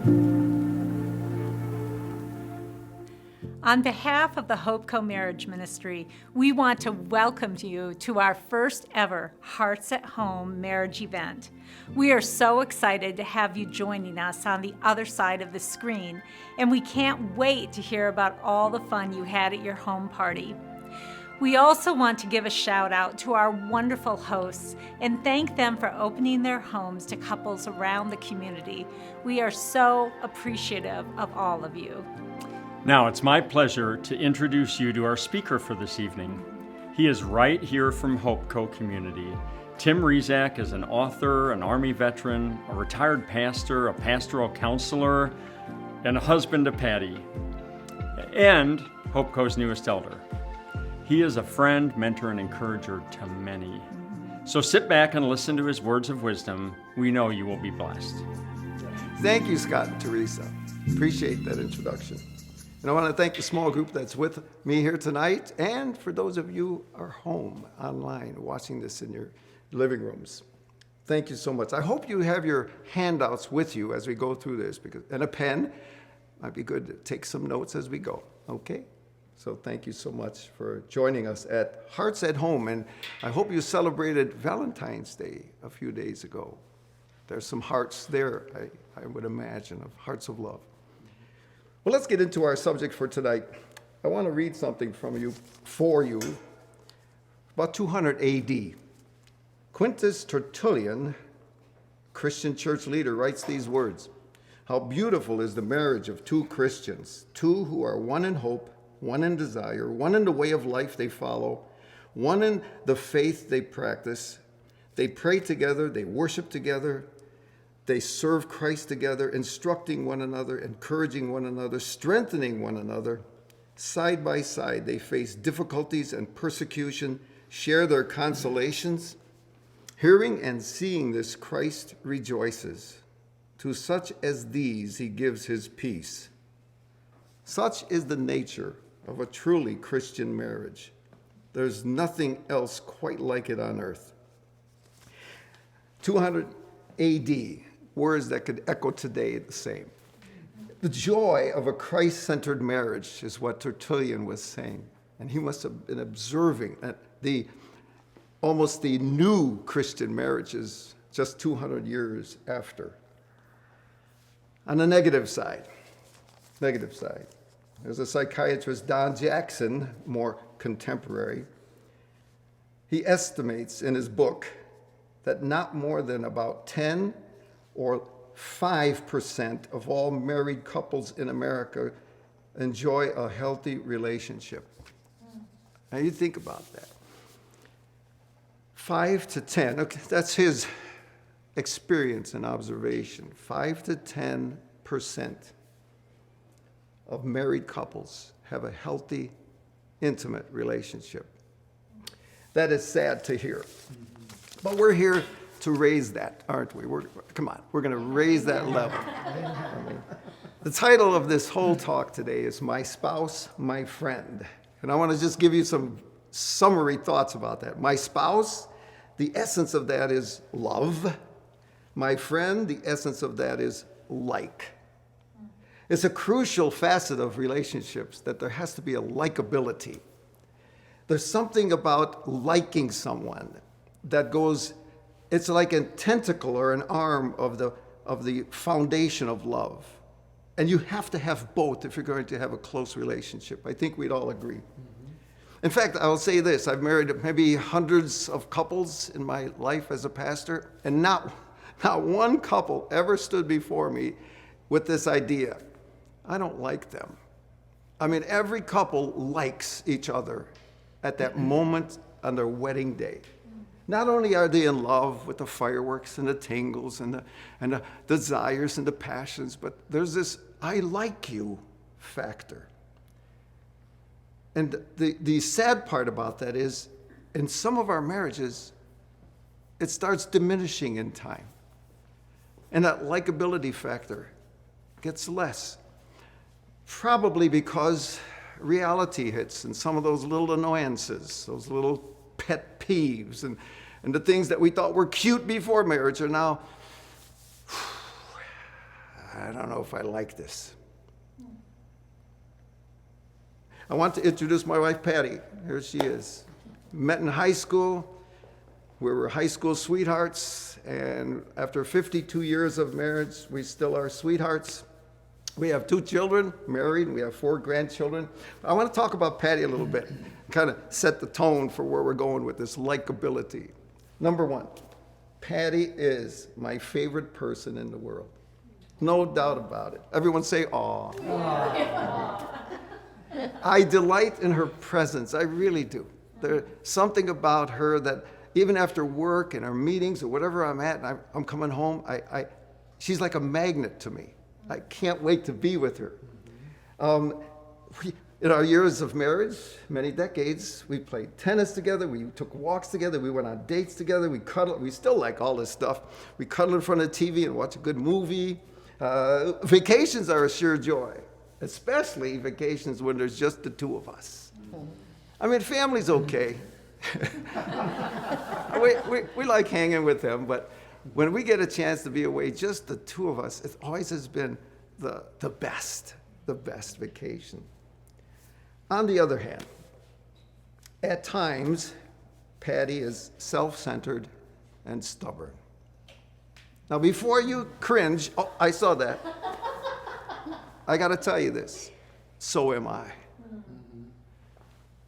On behalf of the Hope Co-Marriage Ministry, we want to welcome you to our first ever Hearts at Home marriage event. We are so excited to have you joining us on the other side of the screen, and we can't wait to hear about all the fun you had at your home party. We also want to give a shout out to our wonderful hosts and thank them for opening their homes to couples around the community. We are so appreciative of all of you. Now, it's my pleasure to introduce you to our speaker for this evening. He is right here from Hope Co-Community. Tim Rezac is an author, an Army veteran, a retired pastor, a pastoral counselor, and a husband to Patty, and Hope Co.'s newest elder. He is a friend, mentor, and encourager to many. So sit back and listen to his words of wisdom. We know you will be blessed. Thank you, Scott and Teresa. Appreciate that introduction. And I want to thank the small group that's with me here tonight, and for those of you who are home online watching this in your living rooms. Thank you so much. I hope you have your handouts with you as we go through this, and a pen. Might be good to take some notes as we go, okay? So thank you so much for joining us at Hearts at Home, and I hope you celebrated Valentine's Day a few days ago. There's some hearts there, I would imagine, of hearts of love. Well, let's get into our subject for tonight. I want to read something for you, about 200 AD. Quintus Tertullian, Christian church leader, writes these words: "How beautiful is the marriage of two Christians, two who are one in hope, one in desire, one in the way of life they follow, one in the faith they practice. They pray together, they worship together, they serve Christ together, instructing one another, encouraging one another, strengthening one another. Side by side, they face difficulties and persecution, share their consolations. Hearing and seeing this, Christ rejoices. To such as these, he gives his peace." Such is the nature of a truly Christian marriage. There's nothing else quite like it on earth. 200 AD. Words that could echo today the same. The joy of a Christ-centered marriage is what Tertullian was saying. And he must have been observing almost the new Christian marriages just 200 years after. On the negative side, there's a psychiatrist, Don Jackson, more contemporary. He estimates in his book that not more than about 10 or 5% of all married couples in America enjoy a healthy relationship. Now you think about that. 5 to 10, okay, that's his experience and observation. 5 to 10% of married couples have a healthy, intimate relationship. That is sad to hear. But we're here to raise that, aren't we? Come on, we're going to raise that level. The title of this whole talk today is My Spouse, My Friend. And I want to just give you some summary thoughts about that. My spouse, the essence of that is love. My friend, the essence of that is like. It's a crucial facet of relationships that there has to be a likability. There's something about liking someone that goes, it's like a tentacle or an arm of the foundation of love. And you have to have both if you're going to have a close relationship. I think we'd all agree. In fact, I'll say this, I've married maybe hundreds of couples in my life as a pastor, and not one couple ever stood before me with this idea, I don't like them. I mean, every couple likes each other at that moment on their wedding day. Not only are they in love with the fireworks and the tingles and the desires and the passions, but there's this I like you factor. And the sad part about that is, in some of our marriages, it starts diminishing in time. And that likability factor gets less. Probably because reality hits and some of those little annoyances, those little pet peeves and the things that we thought were cute before marriage are now, I don't know if I like this. I want to introduce my wife, Patty. Here she is. Met in high school. We were high school sweethearts, and after 52 years of marriage, we still are sweethearts. We have 2 children, married, and we have 4 grandchildren. I want to talk about Patty a little bit, kind of set the tone for where we're going with this likability. Number 1, Patty is my favorite person in the world. No doubt about it. Everyone say, aw. I delight in her presence. I really do. There's something about her that even after work and our meetings or whatever I'm at, and I'm coming home, she's like a magnet to me. I can't wait to be with her. In our years of marriage, many decades, we played tennis together, we took walks together, we went on dates together, we cuddled. We still like all this stuff. We cuddle in front of the TV and watch a good movie. Vacations are a sure joy, especially vacations when there's just the 2 of us. I mean, family's okay. we like hanging with them, but when we get a chance to be away, just the 2 of us, it always has been the best vacation. On the other hand, at times, Patty is self-centered and stubborn. Now, before you cringe, oh, I saw that. I got to tell you this. So am I.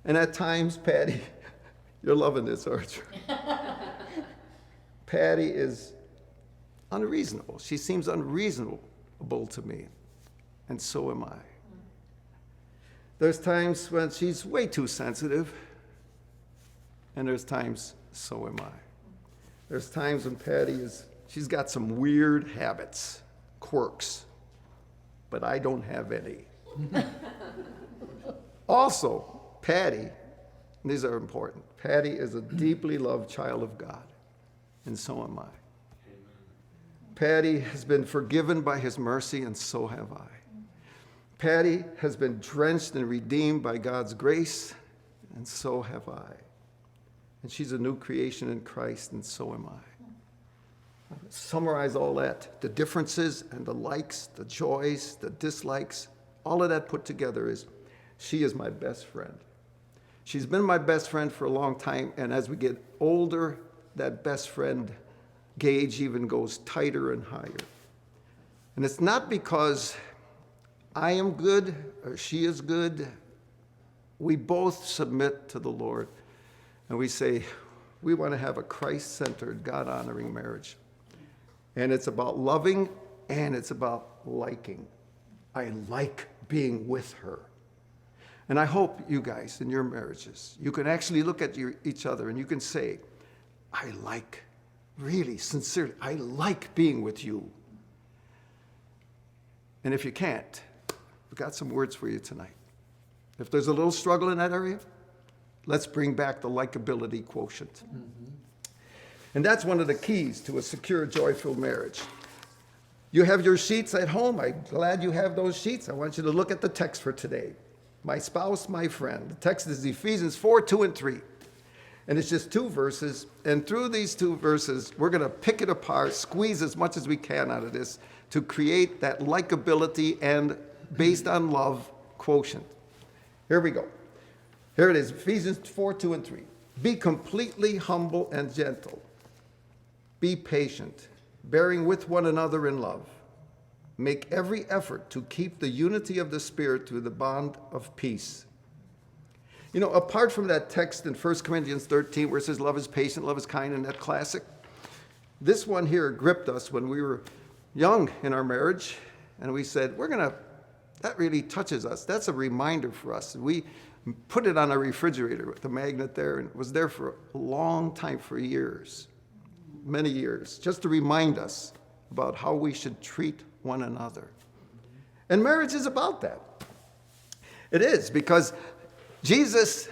And at times, Patty, you're loving this, aren't you? Patty is unreasonable. She seems unreasonable to me, and so am I. There's times when she's way too sensitive, and there's times, so am I. There's times when she's got some weird habits, quirks, but I don't have any. Also, Patty, and these are important, Patty is a deeply loved child of God, and so am I. Patty has been forgiven by his mercy, and so have I. Patty has been drenched and redeemed by God's grace, and so have I. And she's a new creation in Christ, and so am I. Summarize all that, the differences and the likes, the joys, the dislikes, all of that put together is she is my best friend. She's been my best friend for a long time, and as we get older, that best friend gauge even goes tighter and higher. And it's not because I am good or she is good. We both submit to the Lord, and we say, we want to have a Christ-centered, God-honoring marriage. And it's about loving, and it's about liking. I like being with her. And I hope you guys in your marriages, you can actually look at each other and you can say, I like, really, sincerely, I like being with you. And if you can't, we've got some words for you tonight. If there's a little struggle in that area, let's bring back the likability quotient. Mm-hmm. And that's one of the keys to a secure, joy-filled marriage. You have your sheets at home. I'm glad you have those sheets. I want you to look at the text for today. My spouse, my friend. The text is Ephesians 4, 2, and 3. And it's just 2 verses. And through these 2 verses, we're going to pick it apart, squeeze as much as we can out of this to create that likability and based on love quotient. Here we go. Here it is, Ephesians 4, 2, and 3. Be completely humble and gentle. Be patient, bearing with one another in love. Make every effort to keep the unity of the Spirit through the bond of peace. You know, apart from that text in 1 Corinthians 13 where it says love is patient, love is kind, and that classic, this one here gripped us when we were young in our marriage, and we said, that really touches us. That's a reminder for us. We put it on our refrigerator with the magnet there, and it was there for a long time, for years, many years, just to remind us about how we should treat one another. And marriage is about that. It is, because Jesus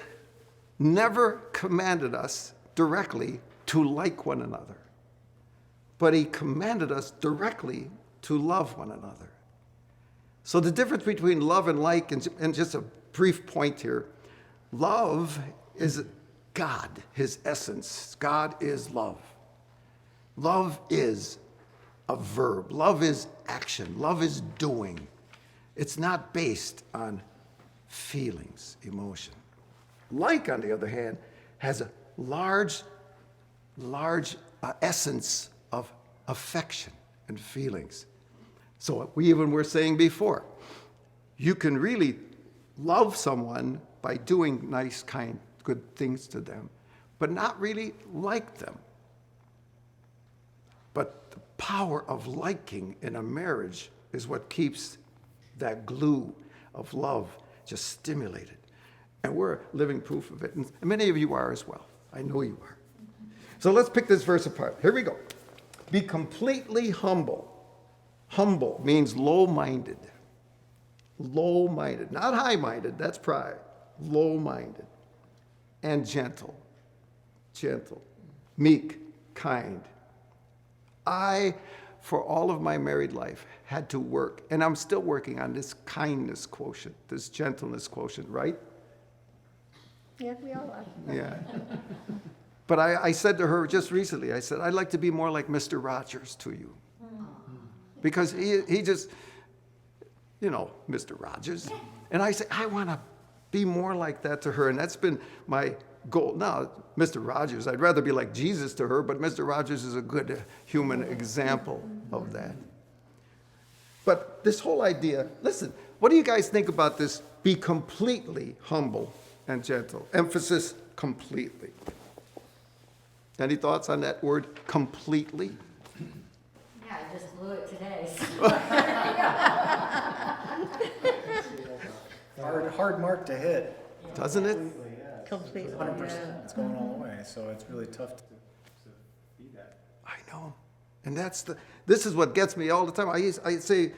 never commanded us directly to like one another, but he commanded us directly to love one another. So the difference between love and like, and just a brief point here, love is God, his essence. God is love. Love is a verb. Love is action. Love is doing. It's not based on feelings, emotion. Like, on the other hand, has a large essence of affection and feelings. So we even were saying before, you can really love someone by doing nice, kind, good things to them, but not really like them. But the power of liking in a marriage is what keeps that glue of love just stimulated. And we're living proof of it. And many of you are as well. I know you are. So let's pick this verse apart. Here we go. Be completely humble. Humble means low-minded. Low-minded. Not high-minded, that's pride. Low-minded. And gentle. Gentle. Meek. Kind. I, for all of my married life, had to work, and I'm still working on this kindness quotient, this gentleness quotient, right? Yeah, we all are. Yeah. But I said to her just recently, I said, I'd like to be more like Mr. Rogers to you. Because he just, Mr. Rogers. And I said, I want to be more like that to her. And that's been my goal. Now, Mr. Rogers, I'd rather be like Jesus to her, but Mr. Rogers is a good human example of that. But this whole idea, listen, what do you guys think about this? Be completely humble and gentle. Emphasis, completely. Any thoughts on that word, completely? Yeah, I just blew it today. Hard mark to hit. Doesn't it? Completely. 100%. It's going all the way, so it's really tough to be that. I know. And this is what gets me all the time. I say,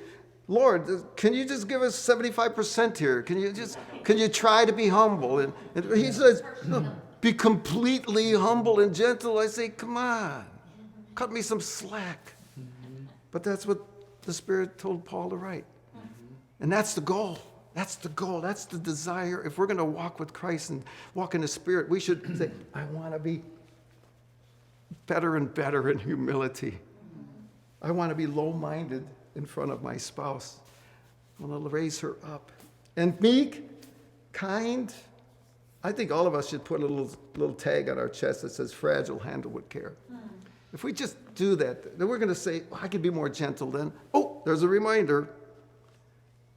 Lord, can you just give us 75% here? Can you try to be humble? And he says, no, be completely humble and gentle. I say, come on, cut me some slack. But that's what the Spirit told Paul to write. And that's the goal. That's the goal. That's the desire. If we're going to walk with Christ and walk in the Spirit, we should say, I want to be better and better in humility. I want to be low-minded in front of my spouse. I want to raise her up. And meek, kind. I think all of us should put a little tag on our chest that says fragile, handled with care. If we just do that, then we're going to say, I could be more gentle then. Oh, there's a reminder.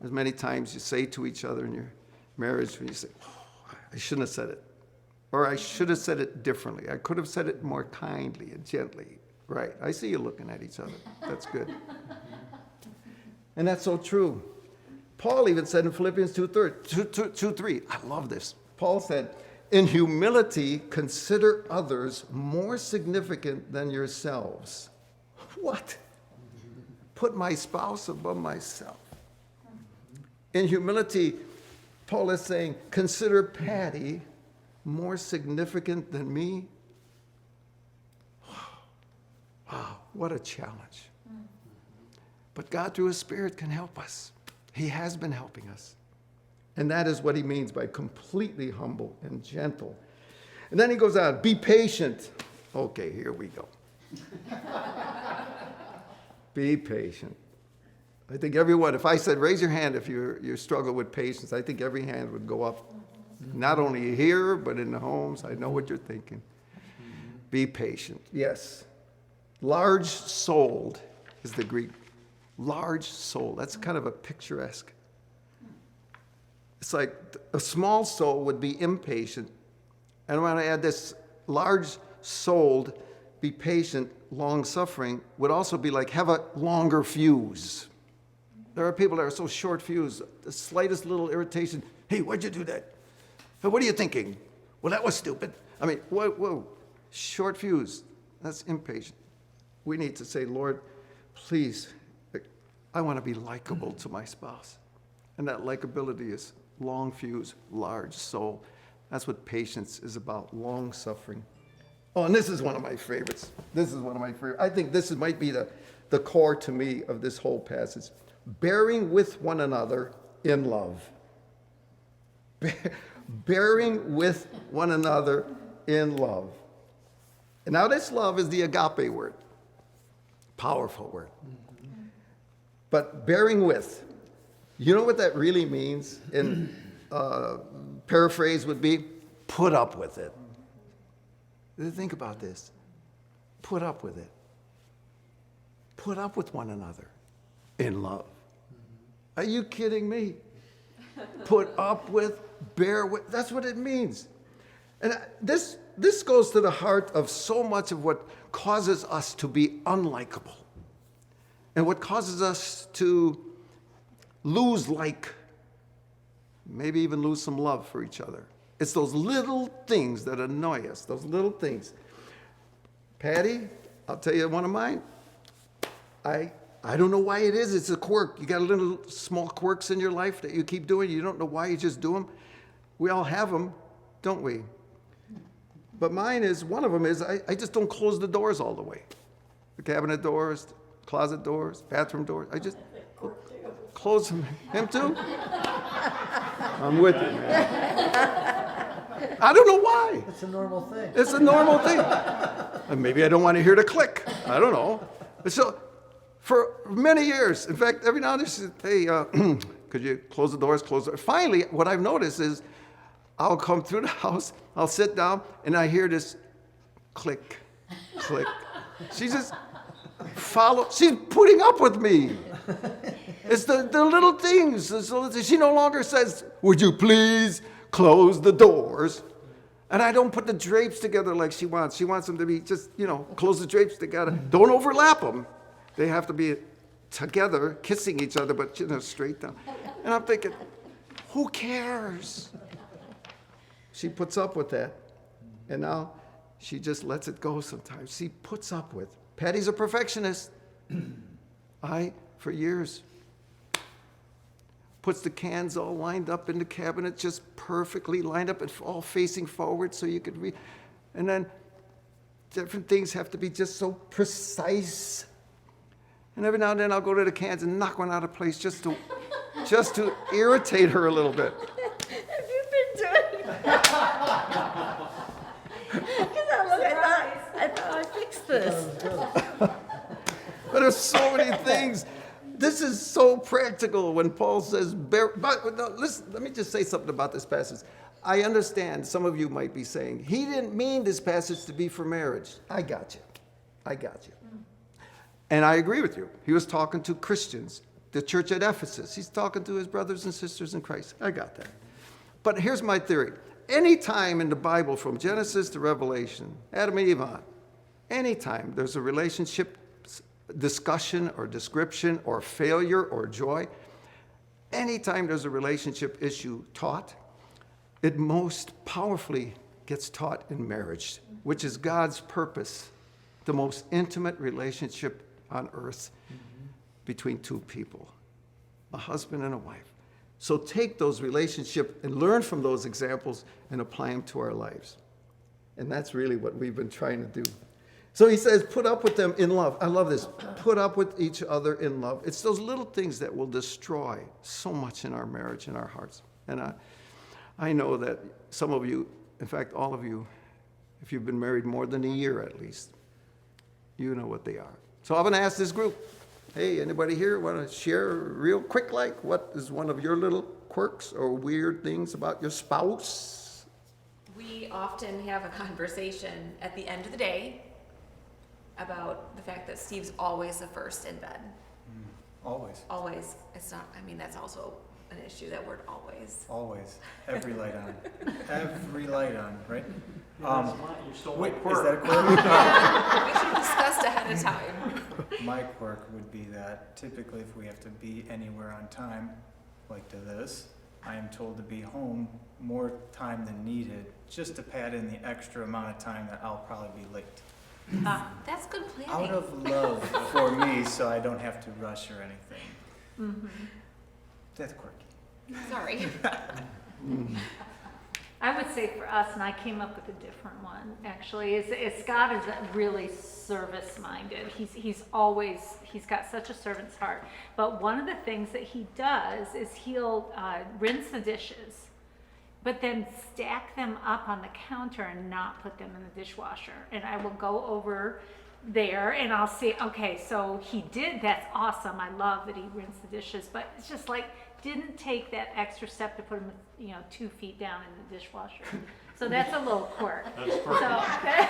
As many times you say to each other in your marriage when you say, oh, I shouldn't have said it. Or I should have said it differently. I could have said it more kindly and gently. Right. I see you looking at each other. That's good. And that's so true. Paul even said in Philippians 2:3, I love this. Paul said, in humility, consider others more significant than yourselves. What? Put my spouse above myself. In humility, Paul is saying, consider Patty more significant than me. Wow, what a challenge. But God, through His Spirit, can help us. He has been helping us. And that is what he means by completely humble and gentle. And then he goes on, be patient. Okay, here we go. Be patient. I think everyone, if I said, raise your hand if you struggle with patience, I think every hand would go up. Not only here, but in the homes. I know what you're thinking. Be patient. Yes. Large-souled is the Greek. Large soul. That's kind of a picturesque. It's like a small soul would be impatient. And when I add this large-souled, be patient, long-suffering, would also be like have a longer fuse. There are people that are so short fuse. The slightest little irritation. Hey, why'd you do that? Hey, what are you thinking? Well, that was stupid. I mean, whoa. Short fuse. That's impatient. We need to say, Lord, please, I want to be likable to my spouse. And that likability is long fuse, large soul. That's what patience is about, long suffering. Oh, and this is one of my favorites. I think this might be the core to me of this whole passage. Bearing with one another in love. Bearing with one another in love. And now this love is the agape word. Powerful word. But bearing with, you know what that really means? In paraphrase would be, put up with it. Think about this. Put up with it. Put up with one another in love. Are you kidding me? Put up with, bear with, that's what it means. And this goes to the heart of so much of what causes us to be unlikable and what causes us to lose maybe even lose some love for each other. It's those little things that annoy us, those little things. Patty, I'll tell you one of mine. I don't know why it is. It's a quirk. You got little small quirks in your life that you keep doing. You don't know why, you just do them. We all have them, don't we? But mine is, one of them is, I just don't close the doors all the way. The cabinet doors, closet doors, bathroom doors. I just close them. Him too? I'm with you, man. I don't know why. It's a normal thing. It's a normal thing. And maybe I don't want to hear the click. I don't know. So for many years, in fact, every now and then she said, hey, could you close the doors, close the doors? Finally, what I've noticed is I'll come through the house, I'll sit down, and I hear this click, click. She just she's putting up with me. It's the little things. She no longer says, would you please close the doors? And I don't put the drapes together like she wants. She wants them to be just, close the drapes together. Don't overlap them. They have to be together, kissing each other, but, straight down. And I'm thinking, who cares? She puts up with that. And now she just lets it go sometimes. She puts up with. Patty's a perfectionist. For years, puts the cans all lined up in the cabinet, just perfectly lined up and all facing forward so you could read. And then different things have to be just so precise. And every now and then I'll go to the cans and knock one out of place just to irritate her a little bit. Have you been doing that? Because I thought I fixed this. But there's so many things. This is so practical when Paul says, but no, listen, let me just say something about this passage. I understand some of you might be saying, he didn't mean this passage to be for marriage. I got you. And I agree with you. He was talking to Christians, the church at Ephesus. He's talking to his brothers and sisters in Christ. I got that. But here's my theory. Any time in the Bible, from Genesis to Revelation, Adam and Eve on, anytime there's a relationship discussion or description or failure or joy, anytime there's a relationship issue taught, it most powerfully gets taught in marriage, which is God's purpose, the most intimate relationship on earth between two people, a husband and a wife. So take those relationships and learn from those examples and apply them to our lives. And that's really what we've been trying to do. So he says, put up with them in love. I love this. Put up with each other in love. It's those little things that will destroy so much in our marriage and our hearts. And I know that some of you, in fact, all of you, if you've been married more than a year at least, you know what they are. So I'm going to ask this group, hey, anybody here want to share real quick, what is one of your little quirks or weird things about your spouse? We often have a conversation at the end of the day about the fact that Steve's always the first in bed. Always. Always. It's not, that's also an issue, that word always. Always. Every light on. Every light on, right? You stole my Wait, quirk. is that a quirk? We should have discussed ahead of time. My quirk would be that typically if we have to be anywhere on time, like to this, I am told to be home more time than needed, just to pad in the extra amount of time that I'll probably be late. That's good planning. Out of love for me, so I don't have to rush or anything. Mm-hmm. That's quirky. Sorry. I would say for us, and I came up with a different one, actually, is Scott is really service-minded. He's got such a servant's heart. But one of the things that he does is he'll rinse the dishes, but then stack them up on the counter and not put them in the dishwasher. And I will go over there and I'll see, okay, so he did, that's awesome. I love that he rinsed the dishes, but it's just like, didn't take that extra step to put him, 2 feet down in the dishwasher. So that's a little quirk. That's perfect.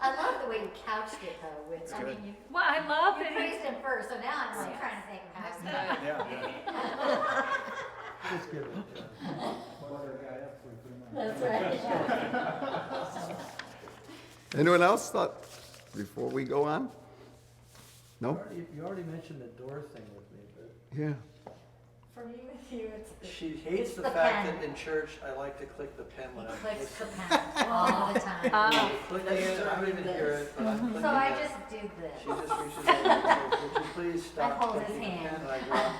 I love the way you couched it though, with, I mean, Well, I love you that praised him first, so now I'm like trying to think how it's done. Yeah. Just give it. Water guy up, we put him on. That's right. Anyone else thought, before we go on? No? You already mentioned the door thing with me, but Yeah. For me, with you, it's the. she hates the the fact pen. that in church I like to click the pen when I'm Clicks the listening. pen all the time. Clicking it, I don't even hear it, but I'm clicking So I it. just do She this. just reaches over and says, would you please I stop hold his clicking the pen? hand. And I go,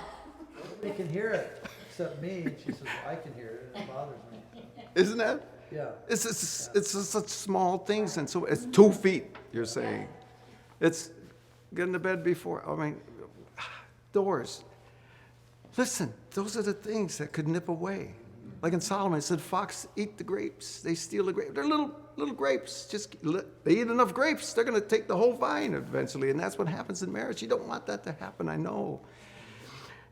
nobody can hear it, except me. And she says, I can hear it, and it bothers me. Isn't that? Yeah. It's just such small things, and so it's 2 feet, you're saying. It's getting to bed before, doors. Listen, those are the things that could nip away. Like in Solomon, it said, fox eat the grapes. They steal the grapes. They're little grapes. They eat enough grapes, they're going to take the whole vine eventually, and that's what happens in marriage. You don't want that to happen, I know.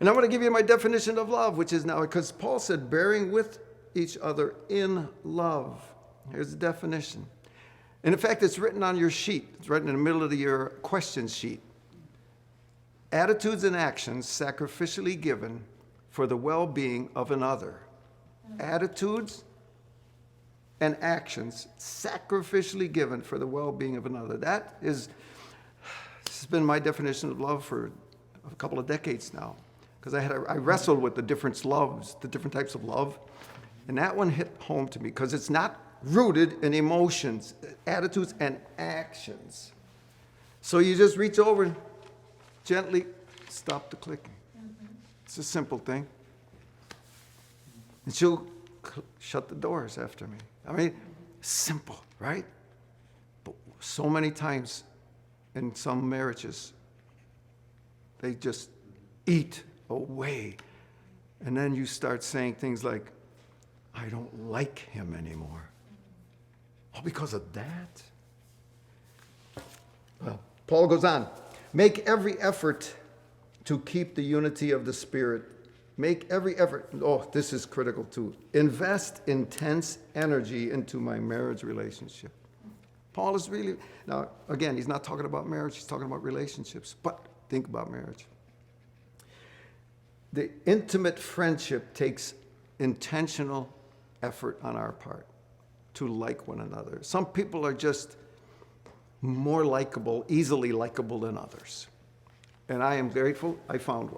And I'm going to give you my definition of love, which is now, because Paul said, bearing with each other in love. Here's the definition. And in fact, it's written on your sheet. It's written in the middle of your question sheet. Attitudes and actions sacrificially given for the well-being of another. Attitudes and actions sacrificially given for the well-being of another. This has been my definition of love for a couple of decades now. Because I wrestled with the different types of love. And that one hit home to me because it's not rooted in emotions, attitudes, and actions. So you just reach over and gently stop the clicking. It's a simple thing. And she'll shut the doors after me. I mean, simple, right? But so many times in some marriages, they just eat away. And then you start saying things like, I don't like him anymore. Oh, because of that? Well, Paul goes on. Make every effort to keep the unity of the Spirit. Make every effort. Oh, this is critical too. Invest intense energy into my marriage relationship. Paul is really, now again, he's not talking about marriage, he's talking about relationships. But think about marriage. The intimate friendship takes intentional effort on our part to like one another. Some people are just more likable, easily likable than others. And I am grateful I found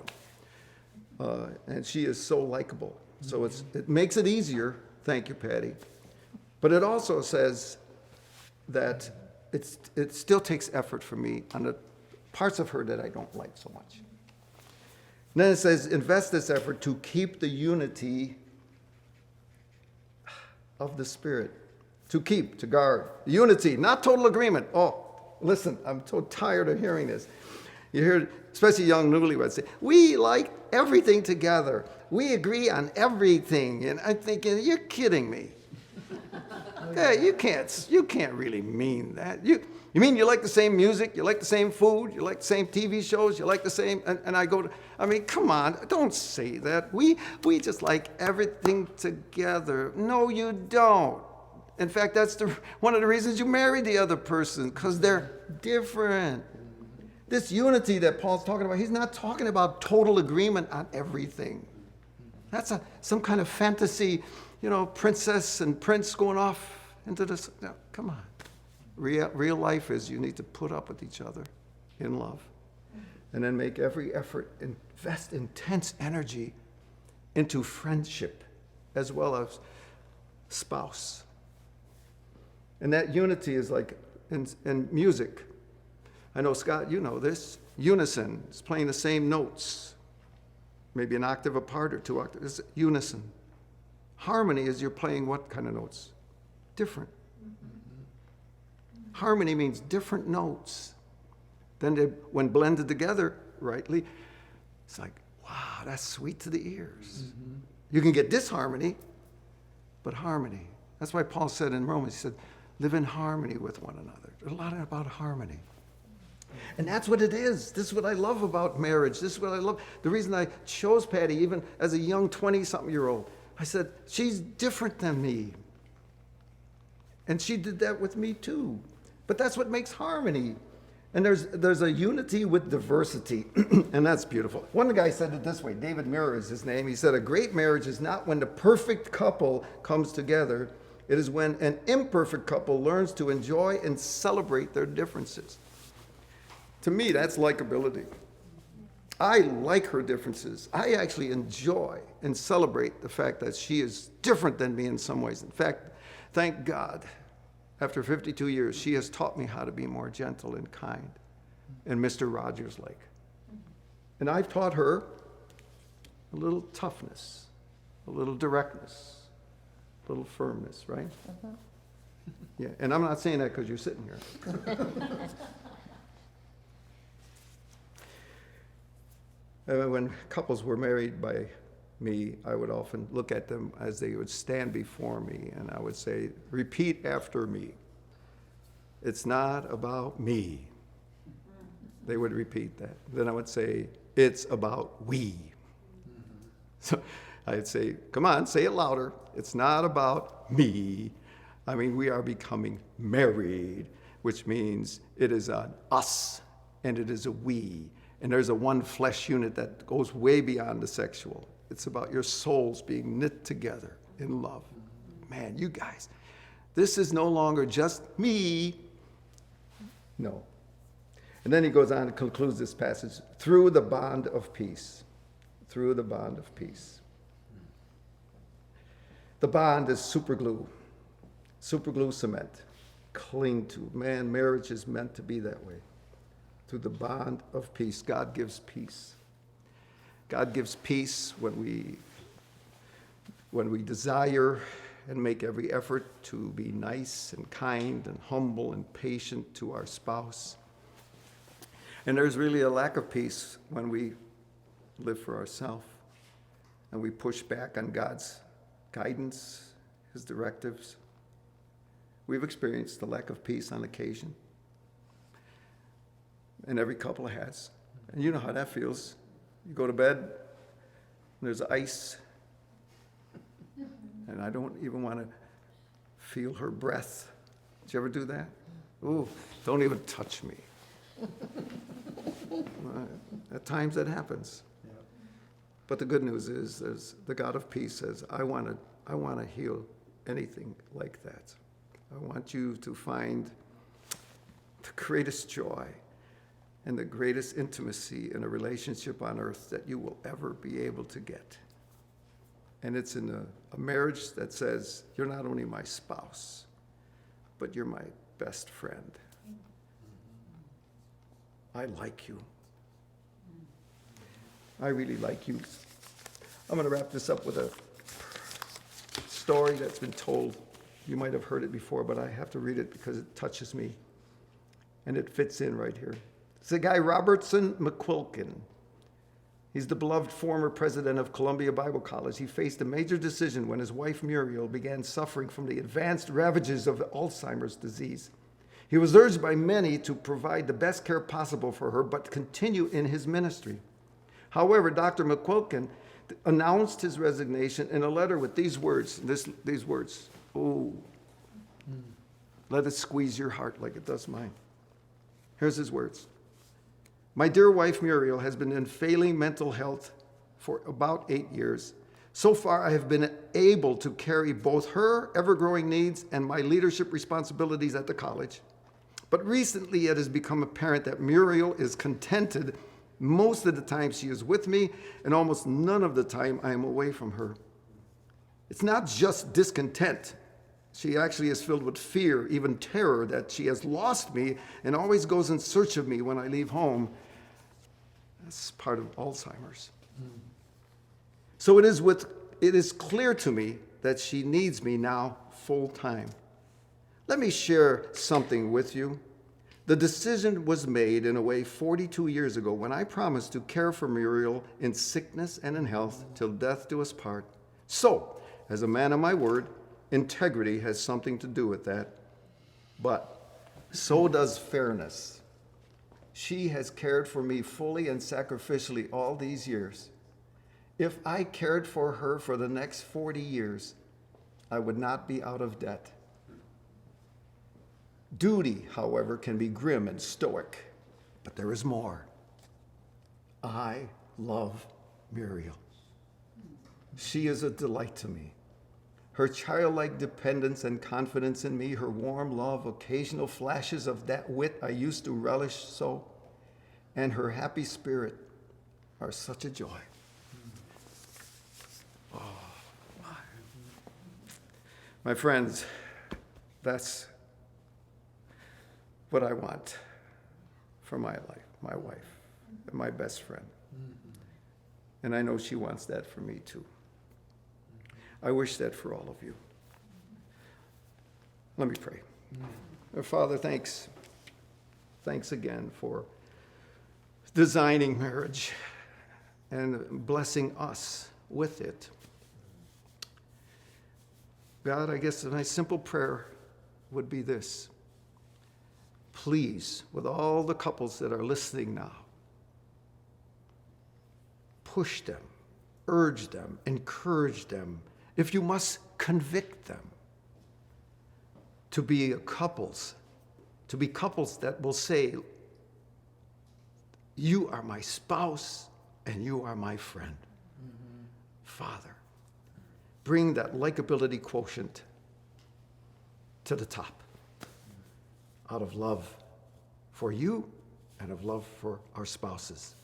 one. And she is so likable. So it makes it easier. Thank you, Patty. But it also says that it still takes effort for me on the parts of her that I don't like so much. And then it says, invest this effort to keep the unity of the Spirit. To guard. Unity, not total agreement. Oh, listen, I'm so tired of hearing this. You hear, especially young newlyweds say, we like everything together. We agree on everything. And I'm thinking, you're kidding me. Yeah, you can't really mean that. You mean you like the same music, you like the same food, you like the same TV shows, you like the same, and I mean, come on, don't say that. We just like everything together. No, you don't. In fact, that's one of the reasons you married the other person, because they're different. This unity that Paul's talking about, he's not talking about total agreement on everything. That's some kind of fantasy, princess and prince going off into this. No, come on. Real life is you need to put up with each other in love. And then make every effort, invest intense energy into friendship as well as spouse. And that unity is like in music. I know, Scott, you know this. Unison is playing the same notes, maybe an octave apart or 2 octaves. It's unison. Harmony is you're playing what kind of notes? Different. Harmony means different notes. Then when blended together rightly, it's like, wow, that's sweet to the ears. You can get disharmony, but harmony. That's why Paul said in Romans, he said, live in harmony with one another. There's a lot about harmony. And that's what it is. This is what I love about marriage. This is what I love. The reason I chose Patty, even as a young 20-something-year-old, I said, she's different than me. And she did that with me too. But that's what makes harmony. And there's a unity with diversity, and that's beautiful. One guy said it this way, David Muir is his name. He said, a great marriage is not when the perfect couple comes together. It is when an imperfect couple learns to enjoy and celebrate their differences. To me, that's likability. I like her differences. I actually enjoy and celebrate the fact that she is different than me in some ways. In fact, thank God, after 52 years, she has taught me how to be more gentle and kind and Mr. Rogers-like. And I've taught her a little toughness, a little directness, a little firmness, right? Yeah, and I'm not saying that because you're sitting here. When couples were married by me, I would often look at them as they would stand before me, and I would say, repeat after me. It's not about me. They would repeat that. Then I would say, it's about we. So I'd say, come on, say it louder. It's not about me. I mean, we are becoming married, which means it is an us and it is a we. And there's a one flesh unit that goes way beyond the sexual. It's about your souls being knit together in love. Man, you guys, this is no longer just me. No. And then he goes on and concludes this passage, through the bond of peace. Through the bond of peace. The bond is super glue cement. Cling to. Man, marriage is meant to be that way. Through the bond of peace. God gives peace. God gives peace when we desire and make every effort to be nice and kind and humble and patient to our spouse. And there's really a lack of peace when we live for ourselves and we push back on God's guidance, his directives. We've experienced the lack of peace on occasion. And every couple has. And you know how that feels. You go to bed, and there's ice, and I don't even want to feel her breath. Did you ever do that? Ooh, don't even touch me. At times that happens. Yeah. But the good news is, the God of peace says, I want to heal anything like that. I want you to find the greatest joy and the greatest intimacy in a relationship on earth that you will ever be able to get. And it's in a marriage that says, you're not only my spouse, but you're my best friend. I like you. I really like you. I'm going to wrap this up with a story that's been told. You might have heard it before, but I have to read it because it touches me. And it fits in right here. It's the guy Robertson McQuilkin. He's the beloved former president of Columbia Bible College. He faced a major decision when his wife Muriel began suffering from the advanced ravages of Alzheimer's disease. He was urged by many to provide the best care possible for her, but continue in his ministry. However, Dr. McQuilkin announced his resignation in a letter with these words. These words. Oh, let it squeeze your heart like it does mine. Here's his words. My dear wife Muriel has been in failing mental health for about 8 years. So far, I have been able to carry both her ever-growing needs and my leadership responsibilities at the college. But recently, it has become apparent that Muriel is contented most of the time she is with me, and almost none of the time I am away from her. It's not just discontent. She actually is filled with fear, even terror, that she has lost me and always goes in search of me when I leave home. That's part of Alzheimer's. So it is clear to me that she needs me now full time. Let me share something with you. The decision was made in a way 42 years ago when I promised to care for Muriel in sickness and in health till death do us part. So, as a man of my word, integrity has something to do with that. but so does fairness. She has cared for me fully and sacrificially all these years. If I cared for her for the next 40 years, I would not be out of debt. Duty, however, can be grim and stoic, but there is more. I love Muriel. She is a delight to me. Her childlike dependence and confidence in me, her warm love, occasional flashes of that wit I used to relish so, and her happy spirit are such a joy. Oh. My friends, that's what I want for my life, my wife, and my best friend. And I know she wants that for me too. I wish that for all of you. Let me pray. Our Father, thanks. Thanks again for designing marriage and blessing us with it. God, I guess my simple prayer would be this. Please, with all the couples that are listening now, push them, urge them, encourage them. If you must, convict them to be couples that will say, you are my spouse and you are my friend. Mm-hmm. Father, bring that likability quotient to the top out of love for you and of love for our spouses.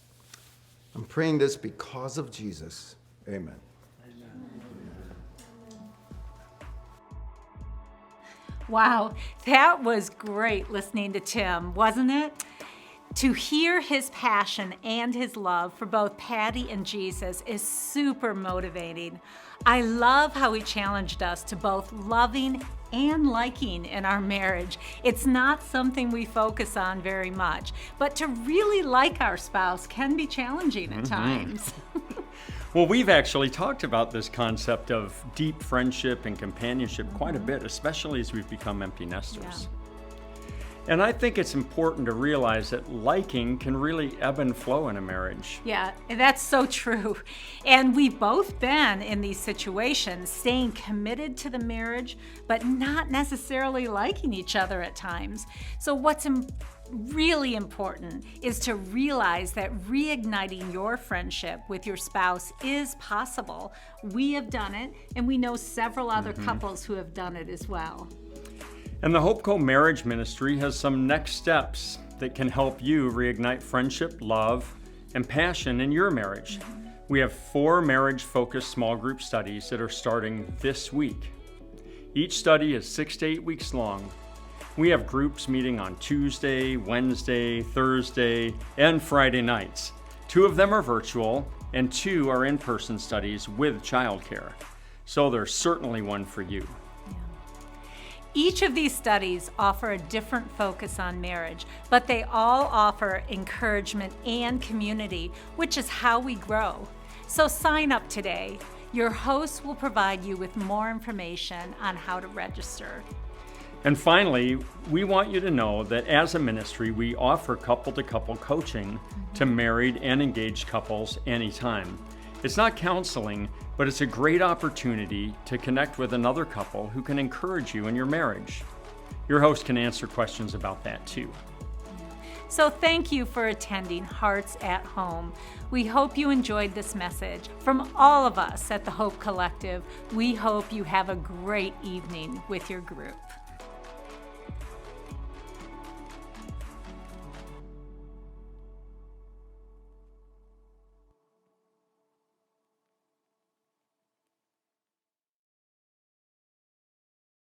I'm praying this because of Jesus. Amen. Wow, that was great listening to Tim, wasn't it? To hear his passion and his love for both Patty and Jesus is super motivating. I love how he challenged us to both loving and liking in our marriage. It's not something we focus on very much, but to really like our spouse can be challenging at times. Well, we've actually talked about this concept of deep friendship and companionship quite a bit, especially as we've become empty nesters. Yeah. And I think it's important to realize that liking can really ebb and flow in a marriage. Yeah, that's so true. And we've both been in these situations, staying committed to the marriage, but not necessarily liking each other at times. So what's really important is to realize that reigniting your friendship with your spouse is possible. We have done it, and we know several other couples who have done it as well. And the Hope Co Marriage Ministry has some next steps that can help you reignite friendship, love, and passion in your marriage. We have 4 marriage-focused small group studies that are starting this week. Each study is 6 to 8 weeks long. We have groups meeting on Tuesday, Wednesday, Thursday, and Friday nights. 2 of them are virtual, and 2 are in-person studies with childcare. So there's certainly one for you. Each of these studies offer a different focus on marriage, but they all offer encouragement and community, which is how we grow. So sign up today. Your host will provide you with more information on how to register. And finally, we want you to know that as a ministry, we offer couple-to-couple coaching to married and engaged couples anytime. It's not counseling, but it's a great opportunity to connect with another couple who can encourage you in your marriage. Your host can answer questions about that too. So thank you for attending Hearts at Home. We hope you enjoyed this message. From all of us at the Hope Collective, we hope you have a great evening with your group.